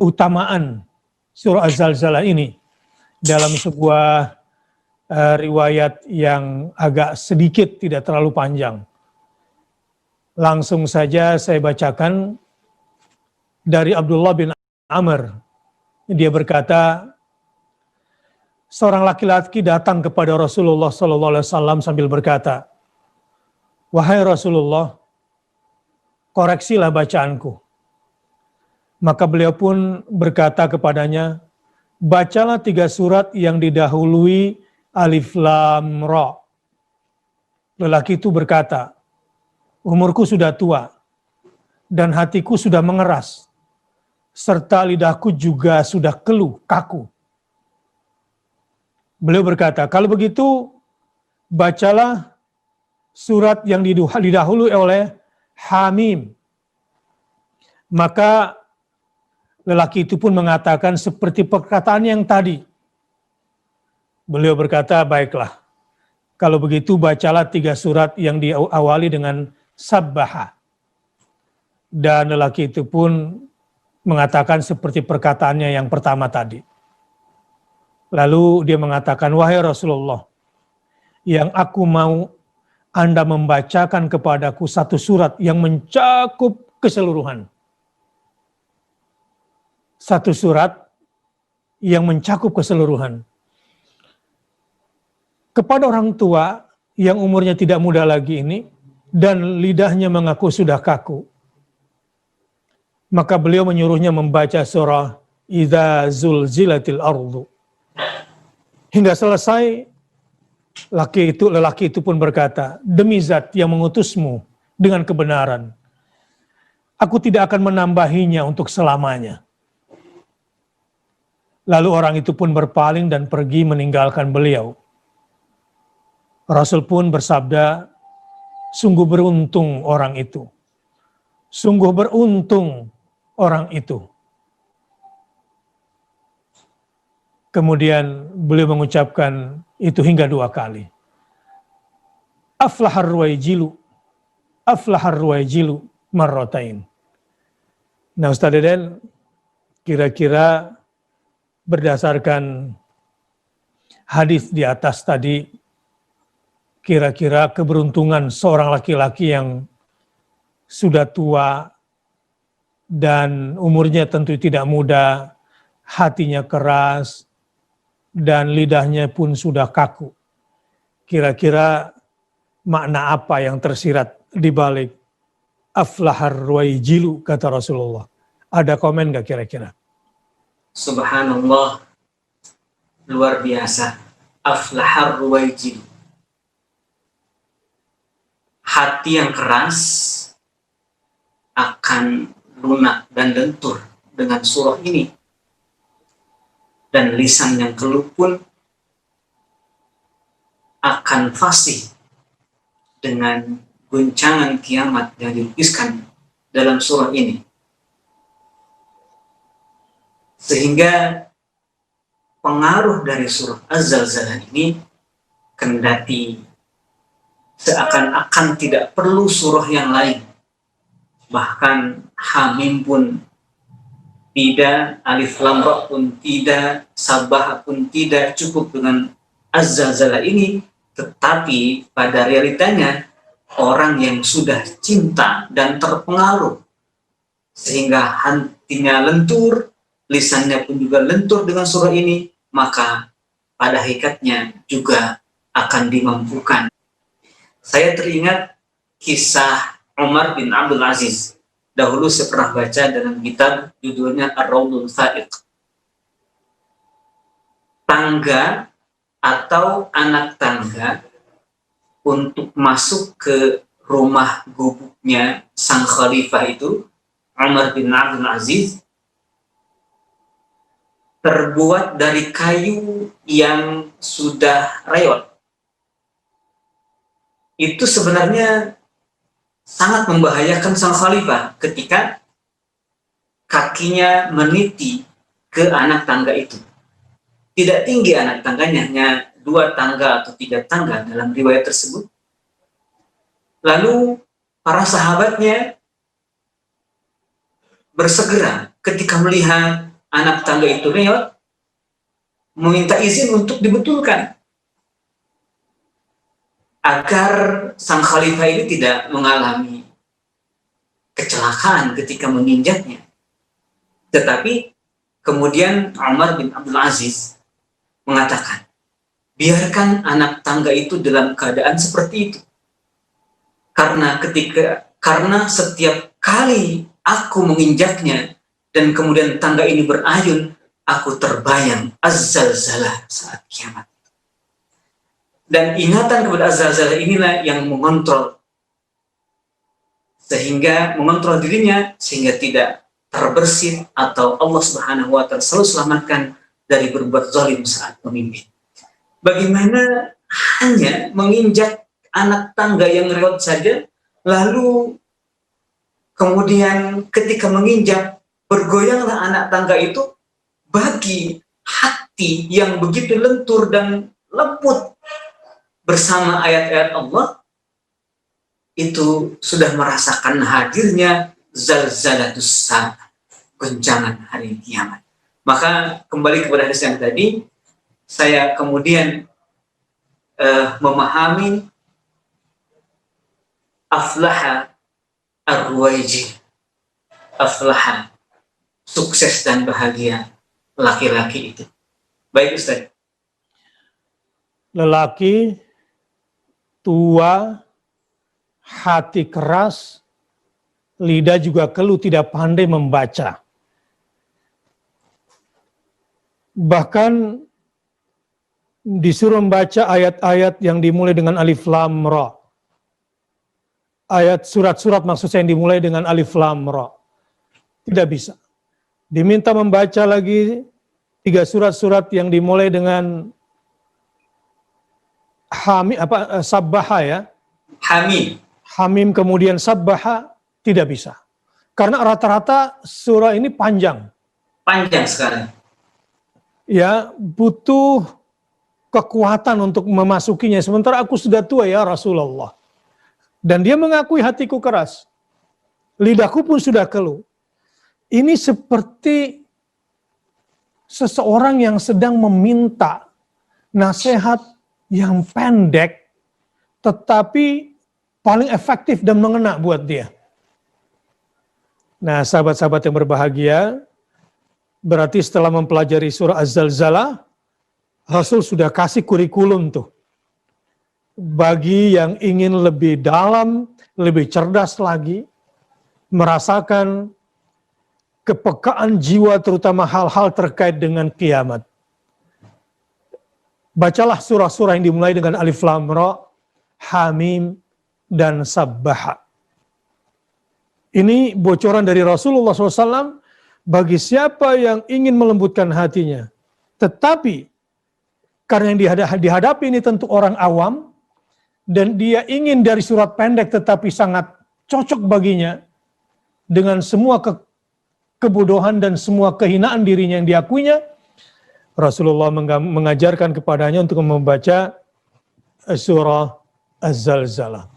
keutamaan surah Az-Zalzalah ini dalam sebuah riwayat yang agak sedikit, tidak terlalu panjang. Langsung saja saya bacakan dari Abdullah bin Amr. Dia berkata, seorang laki-laki datang kepada Rasulullah SAW sambil berkata, "Wahai Rasulullah, koreksilah bacaanku." Maka beliau pun berkata kepadanya, "Bacalah 3 surat yang didahului Alif Lam Ra." Lelaki itu berkata, "Umurku sudah tua dan hatiku sudah mengeras, serta lidahku juga sudah keluh, kaku." Beliau berkata, "Kalau begitu, bacalah surat yang didahului oleh Hamim." Maka lelaki itu pun mengatakan seperti perkataan yang tadi. Beliau berkata, "Baiklah, kalau begitu bacalah 3 surat yang diawali dengan Sabbaha." Dan lelaki itu pun mengatakan seperti perkataannya yang pertama tadi. Lalu dia mengatakan, "Wahai Rasulullah, yang aku mau Anda membacakan kepadaku 1 surat yang mencakup keseluruhan. 1 surat yang mencakup keseluruhan." Kepada orang tua yang umurnya tidak muda lagi ini, dan lidahnya mengaku sudah kaku, maka beliau menyuruhnya membaca surah Idza Zulzilatil Ardu. Hingga selesai, lelaki itu pun berkata, "Demi Zat yang mengutusmu dengan kebenaran, aku tidak akan menambahinya untuk selamanya." Lalu orang itu pun berpaling dan pergi meninggalkan beliau. Rasul pun bersabda, "Sungguh beruntung orang itu. Sungguh beruntung orang itu." Kemudian beliau mengucapkan itu hingga 2 kali. Aflahar ruwaijilu marratain. Nah, Ustaz Deden, kira-kira berdasarkan hadis di atas tadi, kira-kira keberuntungan seorang laki-laki yang sudah tua dan umurnya tentu tidak muda, hatinya keras, dan lidahnya pun sudah kaku. Kira-kira makna apa yang tersirat di balik aflahar ruwaijilu kata Rasulullah? Ada komen nggak kira-kira? Subhanallah, luar biasa. Aflahar ruwaijilu. Hati yang keras akan lunak dan lentur dengan surah ini. Dan lisan yang keluh pun akan fasih dengan guncangan kiamat yang dilukiskan dalam surah ini. Sehingga pengaruh dari surah Az-Zalzalah ini kendati seakan-akan tidak perlu surah yang lain. Bahkan Hamim pun tidak, Alif Lam Ra pun tidak, Sabah pun tidak, cukup dengan Az-Zalzalah ini. Tetapi pada realitanya orang yang sudah cinta dan terpengaruh sehingga hatinya lentur, lisannya pun juga lentur dengan surah ini, maka pada hakikatnya juga akan dimampukan. Saya teringat kisah Umar bin Abdul Aziz. Dahulu saya pernah baca dalam kitab judulnya Ar-Rawdul Fa'iq. Tangga atau anak tangga untuk masuk ke rumah gubuknya sang khalifah itu, Umar bin Abdul Aziz, terbuat dari kayu yang sudah rayot. Itu sebenarnya sangat membahayakan sang khalifah ketika kakinya meniti ke anak tangga itu. Tidak tinggi anak tangganya, hanya 2 tangga atau 3 tangga dalam riwayat tersebut. Lalu para sahabatnya bersegera ketika melihat anak tangga itu lewat, meminta izin untuk dibetulkan agar sang khalifah ini tidak mengalami kecelakaan ketika menginjaknya. Tetapi kemudian Umar bin Abdul Aziz mengatakan, biarkan anak tangga itu dalam keadaan seperti itu. Karena setiap kali aku menginjaknya dan kemudian tangga ini berayun, aku terbayang az-zalzalah saat kiamat. Dan ingatan kepada az-zalzalah inilah yang mengontrol dirinya sehingga tidak terbersit atau Allah Subhanahu wa taala selalu selamatkan dari berbuat zalim saat memimpin. Bagaimana hanya menginjak anak tangga yang rewel saja, lalu kemudian ketika menginjak bergoyanglah anak tangga itu, bagi hati yang begitu lentur dan lembut bersama ayat-ayat Allah, itu sudah merasakan hadirnya zalzalatus sa'ah, goncangan hari kiamat. Maka kembali kepada hadis yang tadi, saya kemudian memahami aflaha ar-ruwaiji, aflaha, sukses dan bahagia laki-laki itu. Baik Ustaz. Lelaki tua, hati keras, lidah juga keluh, tidak pandai membaca. Bahkan disuruh membaca ayat-ayat yang dimulai dengan alif lam ra. Ayat surat-surat maksud saya yang dimulai dengan alif lam ra. Tidak bisa. Diminta membaca lagi 3 surat-surat yang dimulai dengan sabbaha ya. Hamim kemudian sabbaha, tidak bisa. Karena rata-rata surah ini panjang. Panjang sekali. Ya, butuh kekuatan untuk memasukinya. Sementara aku sudah tua ya Rasulullah. Dan dia mengakui hatiku keras. Lidahku pun sudah keluh. Ini seperti seseorang yang sedang meminta nasihat yang pendek, tetapi paling efektif dan mengena buat dia. Nah, sahabat-sahabat yang berbahagia, berarti setelah mempelajari surah Az-Zalzalah, Rasul sudah kasih kurikulum tuh. Bagi yang ingin lebih dalam, lebih cerdas lagi, merasakan kepekaan jiwa terutama hal-hal terkait dengan kiamat. Bacalah surah-surah yang dimulai dengan alif lam ra, hamim, dan sabbaha. Ini bocoran dari Rasulullah SAW bagi siapa yang ingin melembutkan hatinya. Tetapi karena yang dihadapi ini tentu orang awam, dan dia ingin dari surat pendek tetapi sangat cocok baginya dengan semua kebodohan dan semua kehinaan dirinya yang diakuinya, Rasulullah mengajarkan kepadanya untuk membaca surah Az-Zalzalah.